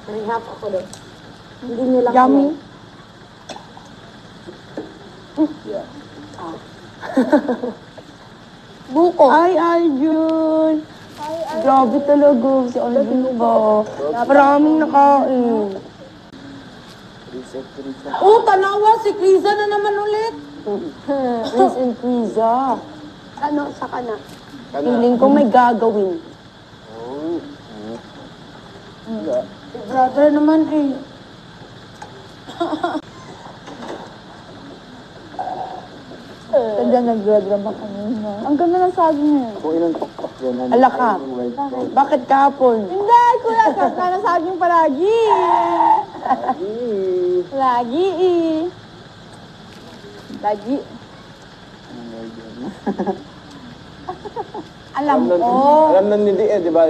Nang-hap ako doon. Hindi nila Yummy. Yeah. Buko. Ay, Arjun. Grabe talaga si Arjun ba? Maraming nakain. Oh, tanawa si Kriza na naman ulit. Miss and Kriza. Ano, saka na. Feeling ko may gagawin. Si brother naman eh. Tanda nag-drama kanina. Ang ganda ng saging niya. Kung ilang tuktok yan. Ala ka. Bakit kahapon? Hindi, kuya. Sana saging palagi. Lagi eh. Lagi. Alam ko. Alam na ni Di eh, di ba?